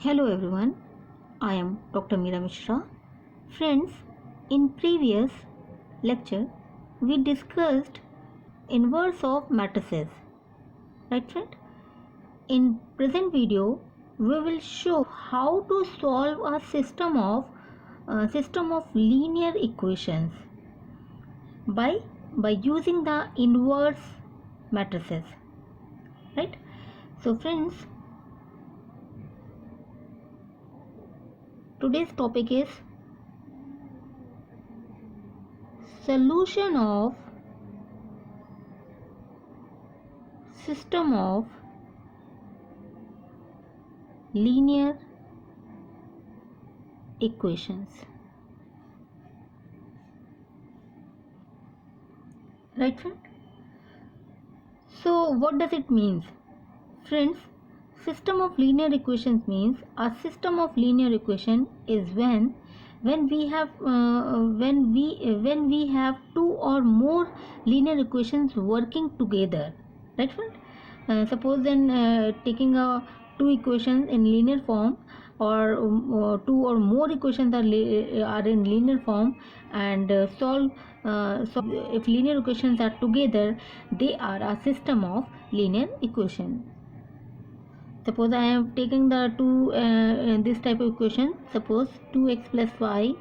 Hello everyone, I am Dr. Meera Mishra. Friends, in previous lecture we discussed inverse of matrices. Right friend? In present video we will show how to solve a system of linear equations by using the inverse matrices. Right? So friends, today's topic is solution of system of linear equations. Right friend? So what does it mean? Friends, system of linear equations means a system of linear equation is when we have two or more linear equations working together. Right friend? Suppose then taking two equations in linear form, or two or more equations are in linear form, and solve if linear equations are together, they are a system of linear equation. Suppose I am taking the two this type of equation. Suppose 2x plus y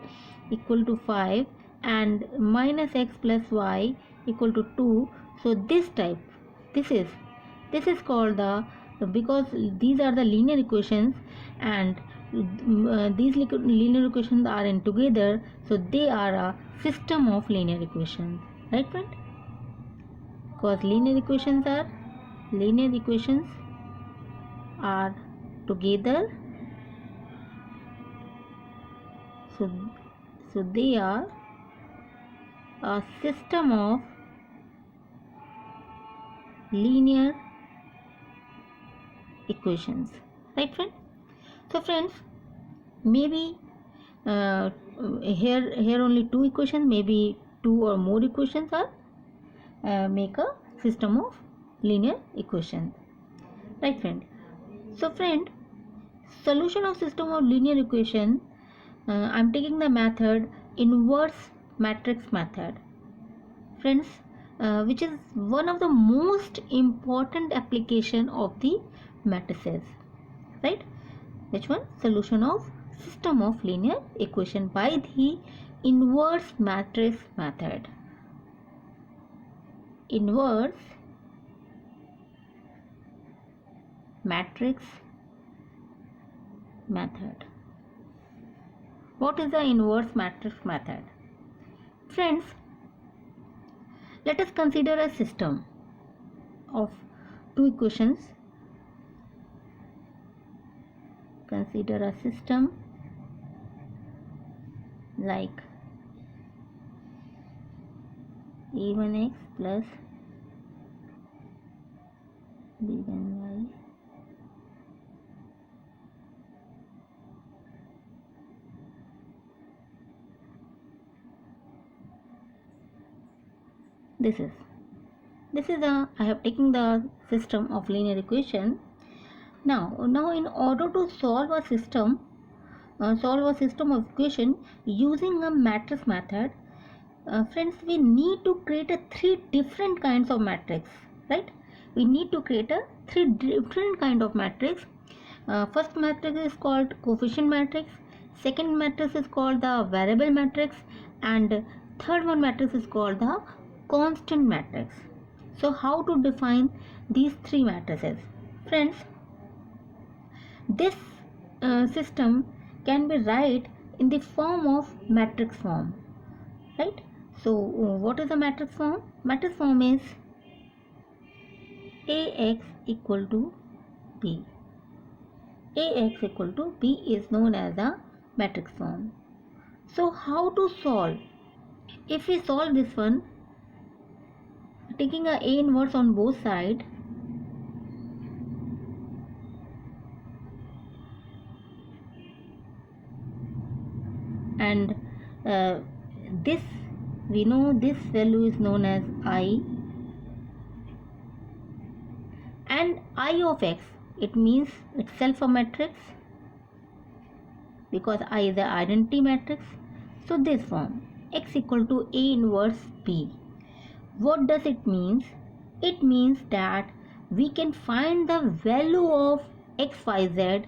equal to 5 and minus x plus y equal to 2. So this type, this is called the, because these are the linear equations, and these linear equations are in together, so they are a system of linear equations. Right friend? Because linear equations are together, so they are a system of linear equations. Right friend? So friends, maybe here only two equations, maybe two or more equations are make a system of linear equation. Right friend? So friend, solution of system of linear equation, I'm taking the method inverse matrix method. Friends, which is one of the most important application of the matrices. Right? Which one? Solution of system of linear equation by the inverse matrix method. Inverse matrix method. What is the inverse matrix method? Friends, let us consider a system of two equations. Consider a system like a1x plus b1y this is I have taken the system of linear equation. Now in order to solve a system of equation using a matrix method, friends, we need to create a three different kinds of matrix. Right? We need to create a three different kind of matrix. First matrix is called coefficient matrix, second matrix is called the variable matrix, and third one matrix is called the constant matrix. So how to define these three matrices? Friends, this system can be write in the form of matrix form. Right? So what is the matrix form? Matrix form is Ax equal to b. Ax equal to b is known as the matrix form. So how to solve? If we solve this one, taking a inverse on both sides, and this, we know this value is known as I, and I of x, it means itself a matrix, because I is the identity matrix. So this form, x equal to A inverse B. What does it means? It means that we can find the value of xyz,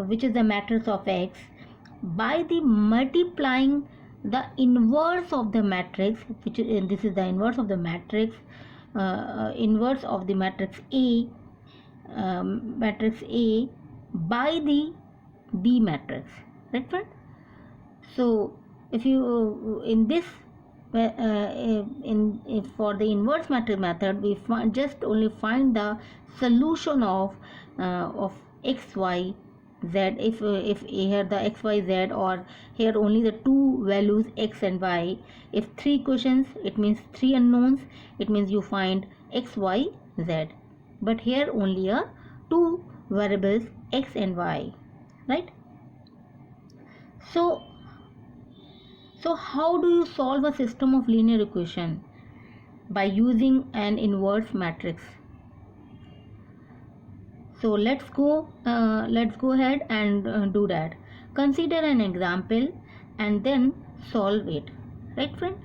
which is the matrix of x, by the multiplying the inverse of the matrix, which is, this is the inverse of the matrix, inverse of the matrix A, by the B matrix, right friend? So if you in this for the inverse matrix method, we just only find the solution of x, y, z. If here the x, y, z, or here only the two values x and y. If three equations, it means three unknowns, it means you find x, y, z. But here only a two variables x and y, right? So how do you solve a system of linear equation? By using an inverse matrix. So let's go ahead and do that. Consider an example and then solve it, right friend?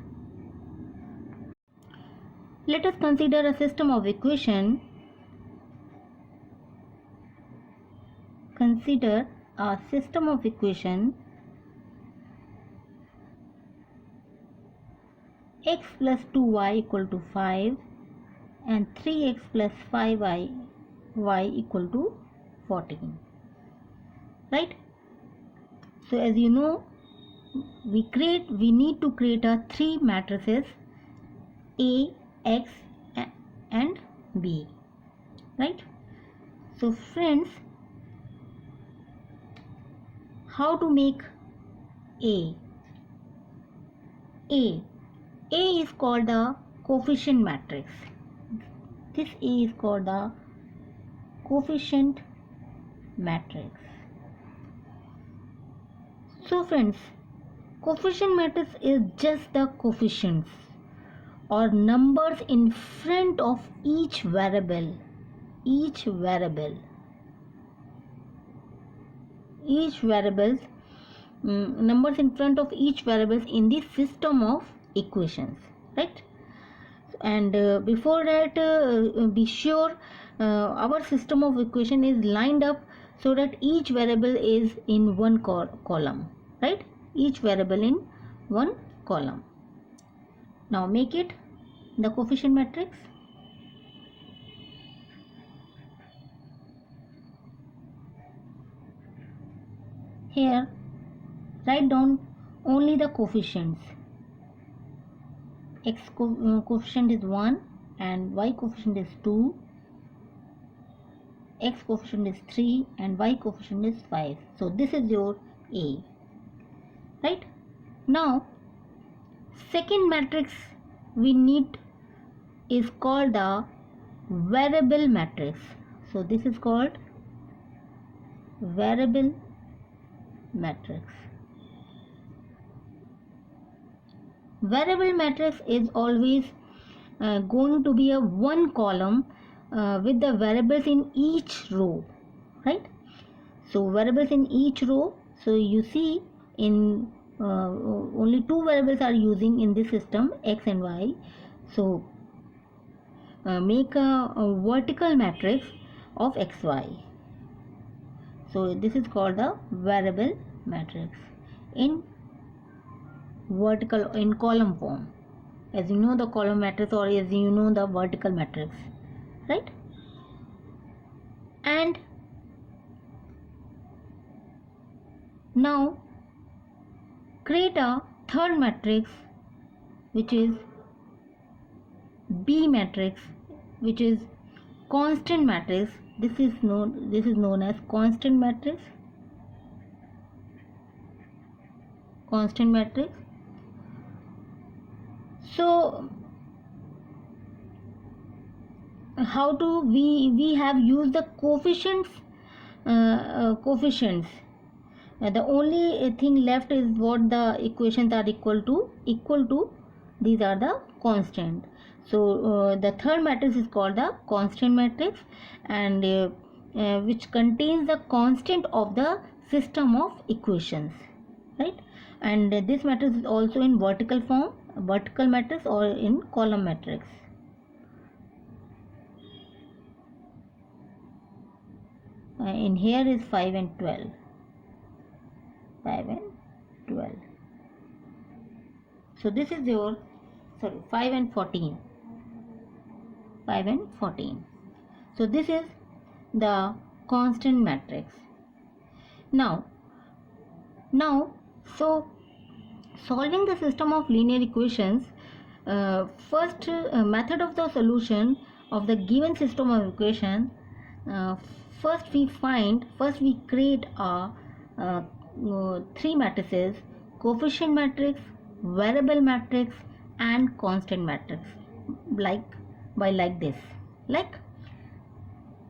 Let us consider a system of equation. Consider a system of equation x plus 2y equal to 5 and 3x plus 5y equal to 14, right? So as you know, we need to create a three matrices A, X and B, right? So friends, how to make A is called the coefficient matrix. This A is called the coefficient matrix. So friends, coefficient matrix is just the coefficients or numbers in front of each variable. Numbers in front of each variables in the system of equations, right? And before that, be sure our system of equation is lined up so that each variable is in one column, right? Each variable in one column. Now make it the coefficient matrix. Here write down only the coefficients. X coefficient is 1 and y coefficient is 2, x coefficient is 3 and y coefficient is 5. So this is your A, right? Now second matrix we need is called the variable matrix. So this is called variable matrix. Variable matrix is always going to be a one column with the variables in each row, right? So variables in each row. So you see in only two variables are using in this system, x and y. So make a vertical matrix of xy. So this is called the variable matrix in vertical, in column form, as you know the column matrix, or as you know the vertical matrix, right? And now create a third matrix, which is B matrix, which is constant matrix. This is known as constant matrix. Constant matrix. So how do we have used the coefficients? The only thing left is what the equations are equal to. These are the constant. So the third matrix is called the constant matrix, and which contains the constant of the system of equations, right? And this matrix is also in vertical form, vertical matrix, or in column matrix. In here is 5 and 12, 5 and 12. So this is your 5 and 14, 5 and 14. So this is the constant matrix. Now so solving the system of linear equations, first method of the solution of the given system of equation, first we create a three matrices: coefficient matrix, variable matrix, and constant matrix, like this.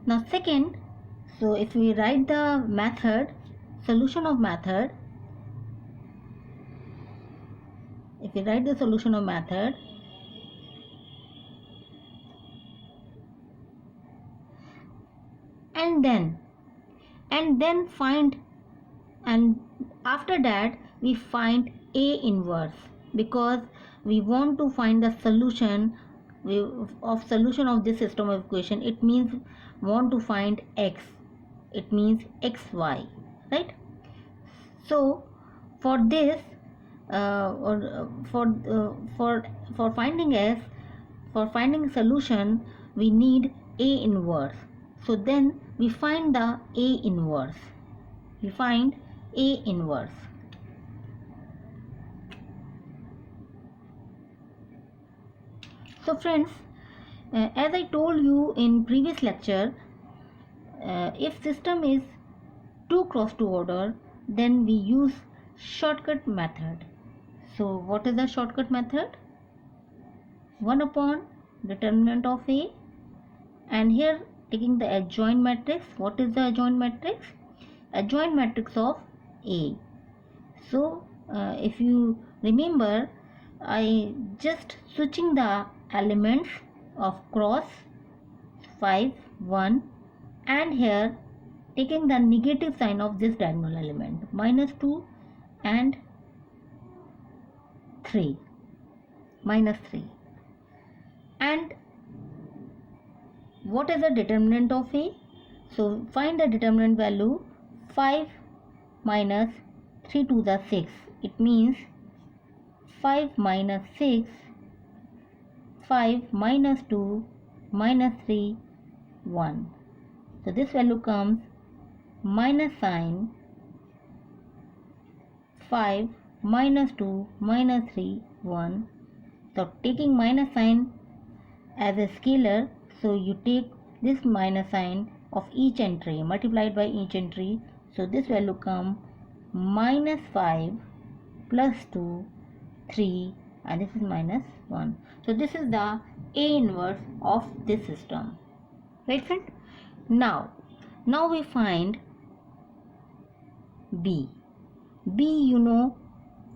Now second, so if we write the method, solution of method, if we write the solution of method, and then find, and after that we find A inverse, because we want to find the solution of this system of equation. It means want to find x, it means xy, right? So for this for finding s, for finding solution, we need A inverse. So then we find the A inverse. We find A inverse. So friends, as I told you in previous lecture, if system is 2 cross 2 order, then we use shortcut method. So what is the shortcut method? 1 upon determinant of A, and here taking the adjoint matrix. What is the adjoint matrix? Adjoint matrix of A. So if you remember, I just switching the elements of cross 5, 1, and here taking the negative sign of this diagonal element, -2 and 3, -3. And what is the determinant of A? So find the determinant value. 5 minus 3 to the 6, it means 5 minus 6, 5 minus 2 minus 3, 1. So this value comes minus sign 5 minus 2 minus 3, 1. So taking minus sign as a scalar, so you take this minus sign of each entry multiplied by each entry. So this value come minus 5 plus 2, 3, and this is minus 1. So this is the A inverse of this system, right friend? Now we find B. You know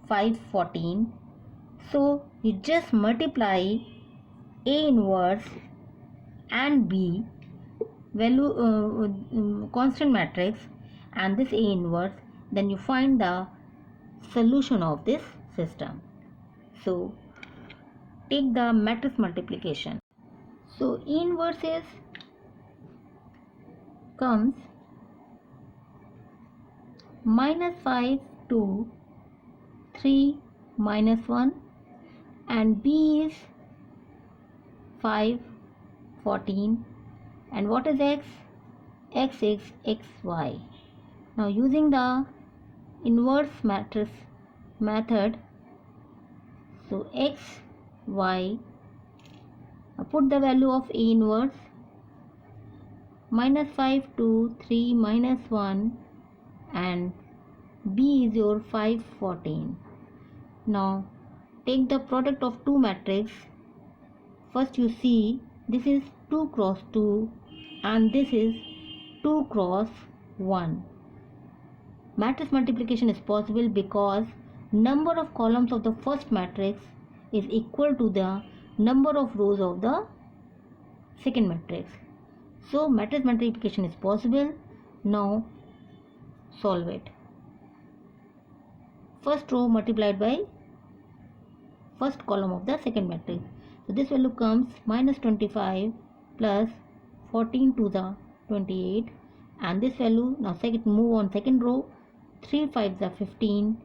5, 14. So you just multiply A inverse and B value, constant matrix, and this A inverse, then you find the solution of this system. So take the matrix multiplication. So E inverse comes -5 to 3 minus 1, and B is 5, 14, and what is x? X is xy. Now using the inverse matrix method, so x, y, put the value of A inverse, -5 to 3 minus 1, and B is your 5, 14. Now take the product of two matrix. First you see this is 2 cross 2 and this is 2 cross 1. Matrix multiplication is possible because number of columns of the first matrix is equal to the number of rows of the second matrix. So matrix multiplication is possible. Now solve it. First row multiplied by first column of the second matrix. So this value comes minus 25 plus 14 to the 28, and this value, now second, move on second row, 3 5s are 15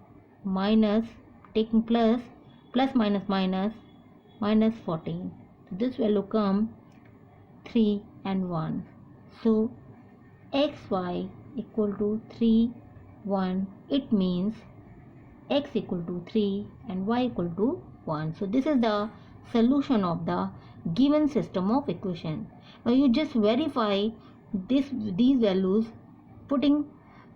minus, taking plus minus minus 14. So this value come 3 and 1. So xy equal to 3 1, it means x equal to 3 and y equal to 1. So this is the solution of the given system of equation. Now you just verify these values,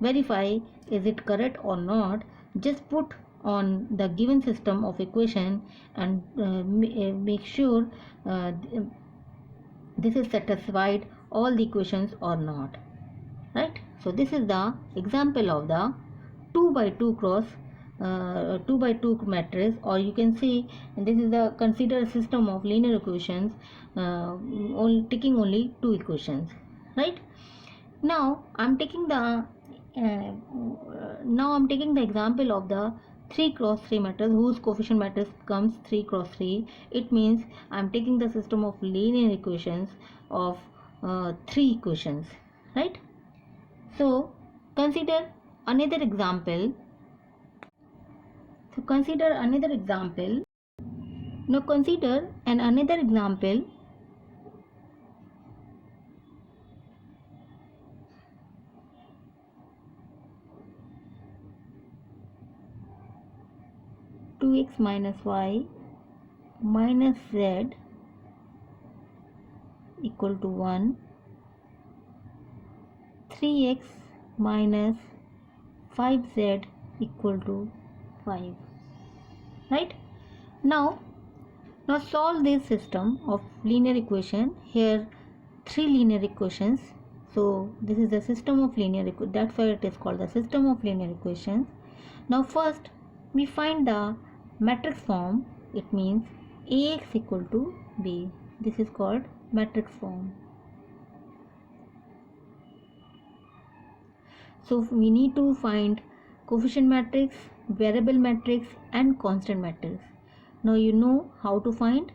verify is it correct or not. Just put on the given system of equation and make sure this is satisfied all the equations or not, right? So this is the example of the 2 by 2 cross 2 by 2 matrix, or you can say this is the considered system of linear equations, taking only 2 equations, right? Now I'm taking the example of the 3 cross 3 matrix whose coefficient matrix comes 3 cross 3. It means I'm taking the system of linear equations of 3 equations, right? So consider another example. Now consider another example. 2x minus y minus z equal to 1, 3x minus 5z equal to 5, right? Now solve this system of linear equation. Here 3 linear equations, so this is the system of linear equation, that's why it is called the system of linear equations. Now first we find the matrix form. It means Ax equal to b, this is called matrix form. So we need to find coefficient matrix, variable matrix and constant matrix. Now you know how to find.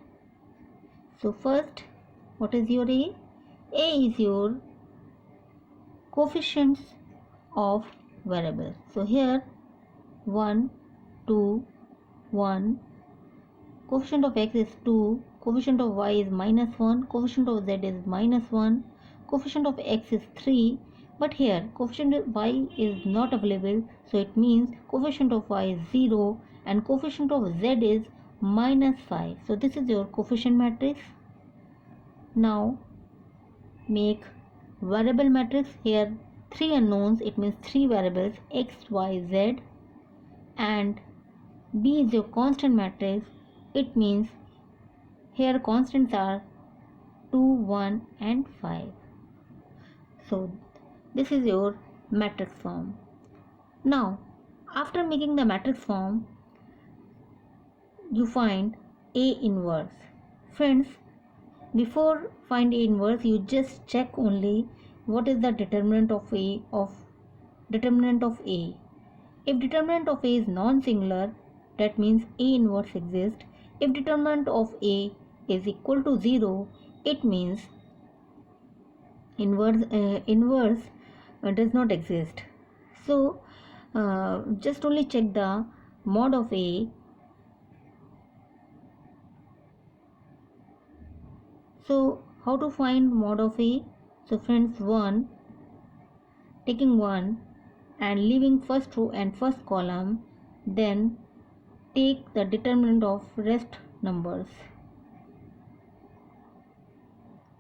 So first, what is your A? A is your coefficients of variables. So here 1 2 1, coefficient of x is 2, coefficient of y is minus 1, coefficient of z is minus 1, coefficient of x is 3, but here coefficient of y is not available, so it means coefficient of y is 0 and coefficient of z is minus 5. So this is your coefficient matrix. Now make variable matrix. Here 3 unknowns, it means 3 variables x, y, z, and B is your constant matrix. It means here constants are 2, 1 and 5. So this is your matrix form. Now after making the matrix form, you find A inverse. Friends, before find A inverse, you just check only what is the determinant of A. If determinant of A is non-singular, that means A inverse exists. If determinant of A is equal to 0, it means inverse does not exist. So just only check the mod of A. So how to find mod of A? So friends, taking 1 and leaving first row and first column, then take the determinant of rest numbers.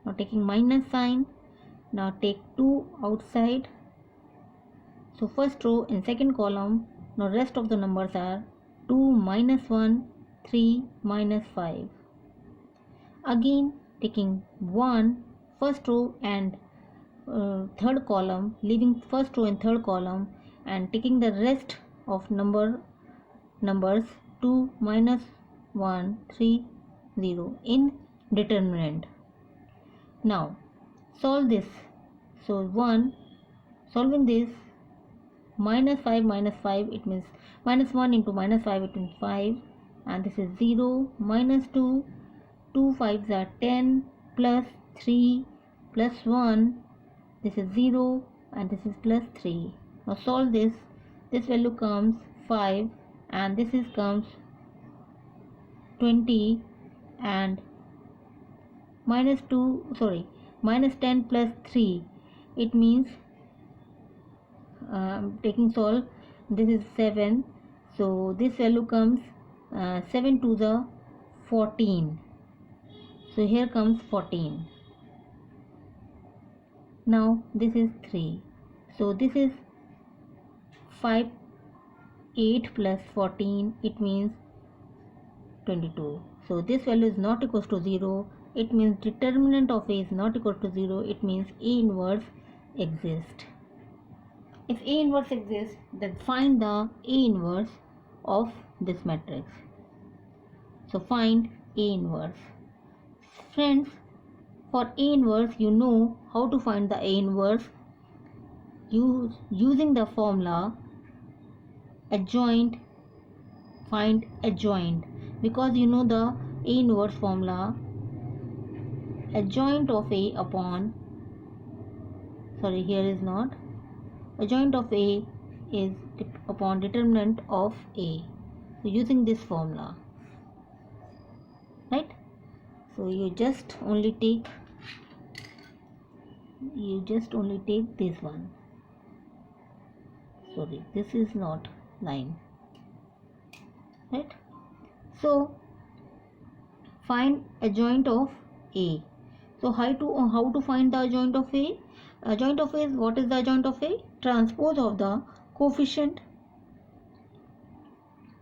Now taking minus sign, now take 2 outside. So first row in second column, now rest of the numbers are 2 minus 1, 3 minus 5. Again taking 1 first row and third column, leaving first row and third column, and taking the rest of numbers 2 minus 1, 3, 0 in determinant. Now solve this. So solving this, minus 5, it means minus 1 into minus 5, it means 5, and this is 0, minus 2, 2 5s are 10, plus 3 plus 1, this is 0, and this is plus 3. Now solve this. This value comes 5, and this is comes 20, and minus 10 plus 3, it means taking solve, this is 7, so this value comes 7 to the 14, so here comes 14. Now this is 3, so this is 8 plus 14, it means 22. So this value is not equals to 0, it means determinant of A is not equal to 0, it means A inverse exists. If A inverse exists, then find the A inverse of this matrix. So find A inverse. Friends, for A inverse, you know how to find the A inverse using the formula adjoint, find adjoint, because you know the A inverse formula, adjoint of A upon, here is not, adjoint of A is upon determinant of A. So using this formula, right? So you just only take this one. This is not line, right? So find adjoint of A. So how to find the adjoint of A? Adjoint of A is, what is the adjoint of A? Transpose of the coefficient,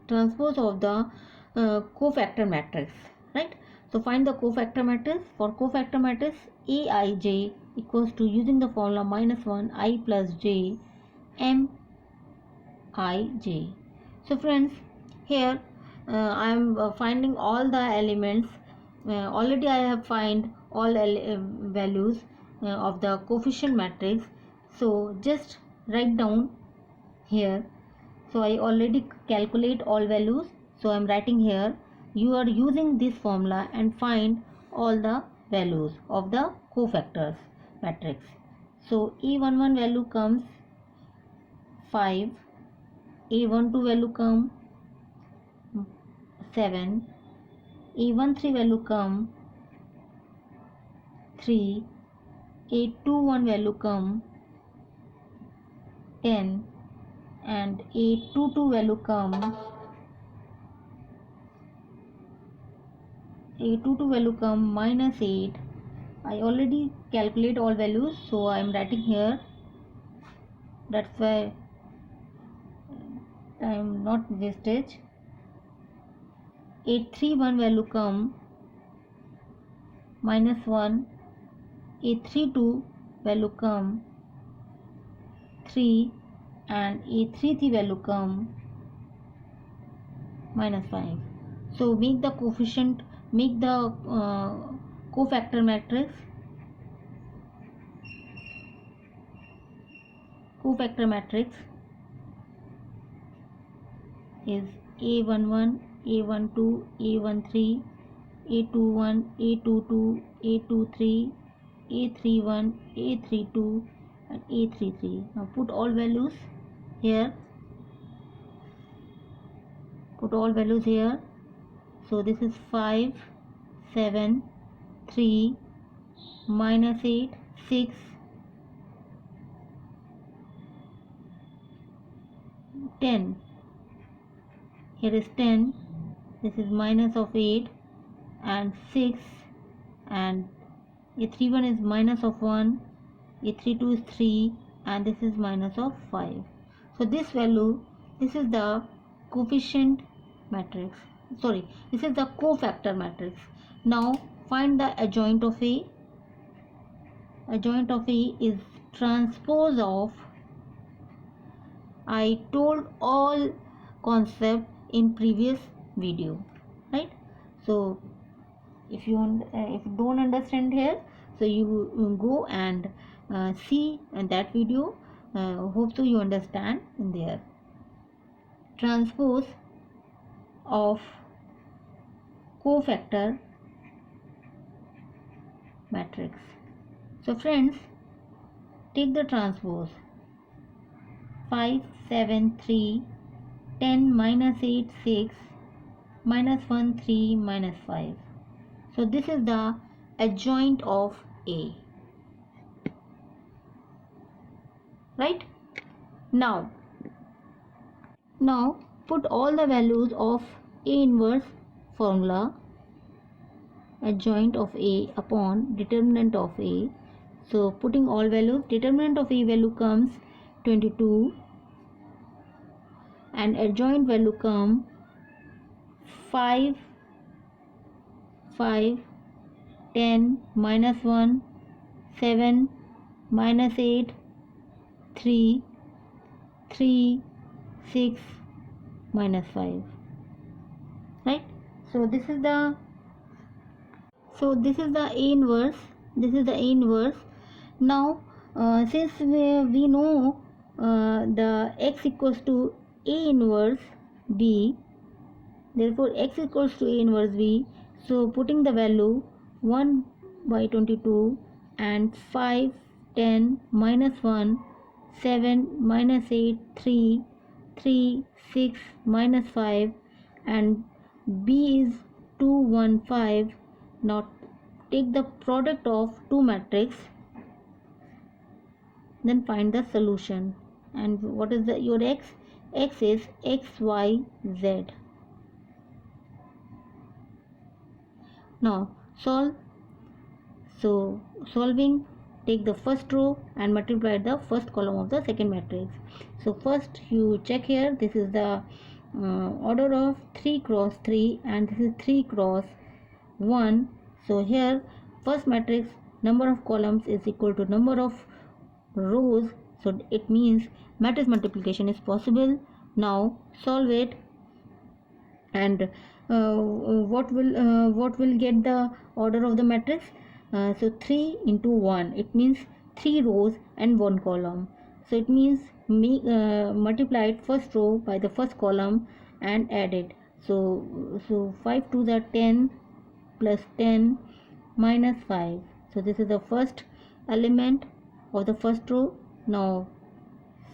cofactor matrix, right? So find the cofactor matrix. For cofactor matrix, Aij equals to, using the formula, minus 1 I plus j m I j. So friends, here I am finding all the elements. Already I have find all values of the coefficient matrix. So just write down here. So I already calculate all values. So I am writing here. You are using this formula and find all the values of the cofactors matrix. So E11 value comes 5, A12 value come 7, A13 value come 3, A21 value come 10, and A22 value come minus 8. I already calculate all values, so I am writing here. That's why time not wastage. A31 value come minus 1, A32 value come 3, and A33 value come minus 5. So make the coefficient, make the cofactor matrix. Cofactor matrix is A11, A12, A13, A21, A22, A23, A31, A32, and A33. Now put all values here. So this is 5, 7, 3, minus 8, 6, 10. Here is 10. This is minus of 8 and 6, and A31 is minus of 1, A32 is 3, and this is minus of 5. So this value, this is the coefficient matrix. This is the cofactor matrix. Now find the adjoint of A. Adjoint of A is transpose of, I told all concept in previous video, right? So if you don't understand here, so you go and see that video. Hope so you understand in there. Transpose of cofactor matrix. So friends, take the transpose. 5, 7, 3, 10, minus 8, 6, minus 1, 3, minus 5. So this is the adjoint of A. Right? Now put all the values of A inverse formula, adjoint of A upon determinant of A. So putting all values, determinant of A value comes 22 and adjoint value come 5, 5, 10, minus 1, 7, minus 8, 3, 3, 6, minus 5. Right? So this is the A inverse. This is the A inverse. Now since we know the x equals to A inverse B, therefore x equals to A inverse B. So putting the value 1 by 22 and 5, 10, minus 1, 7, minus 8, 3, 3, 6, minus 5, and B is 2, 1, 5. Now take the product of two matrix, then find the solution. And what is your x? X is x, y, z. Now solve. So solving, take the first row and multiply the first column of the second matrix. So first you check here, this is the order of 3 cross 3 and this is 3 cross 1. So here first matrix number of columns is equal to number of rows, so it means matrix multiplication is possible. Now solve it, and what will get the order of the matrix? So 3 into 1, it means 3 rows and 1 column. So it means multiplied first row by the first column and add it. So 5 to the 10 plus 10 minus 5. So this is the first element of the first row. Now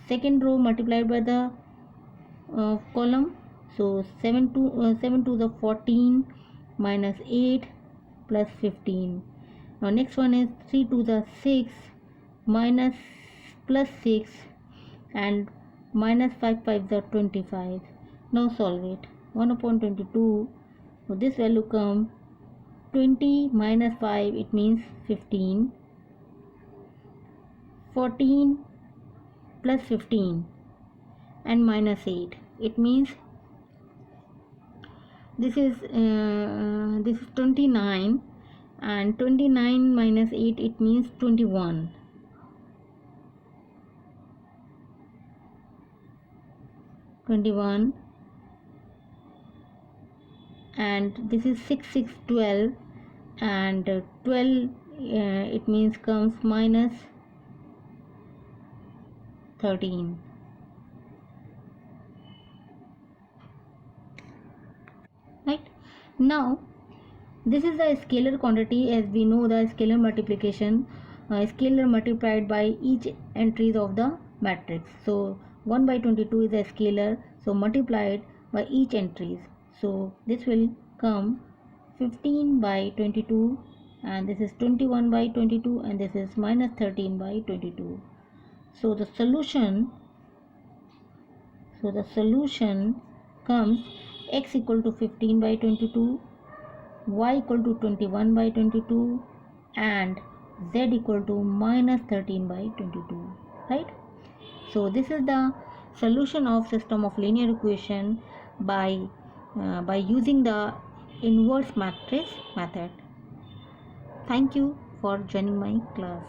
second row multiplied by the column. So 7 to the 14 minus 8 plus 15. Now next one is 3 to the 6 minus plus 6 and minus 5 5 the 25. Now solve it. 1 upon 22. So this value come 20 minus 5, it means 15. 14 plus 15 and minus 8, it means this is 29, and 29 minus 8, it means 21. And this is 6 6 12, and 12 it means comes minus 13. Right? Now this is the scalar quantity. As we know, the scalar multiplication, scalar multiplied by each entries of the matrix. So 1 by 22 is a scalar, so multiplied by each entries. So this will come 15 by 22, and this is 21 by 22, and this is minus 13 by 22. So the solution comes x equal to 15 by 22, y equal to 21 by 22, and z equal to minus 13 by 22. Right? So this is the solution of system of linear equation by using the inverse matrix method. Thank you for joining my class.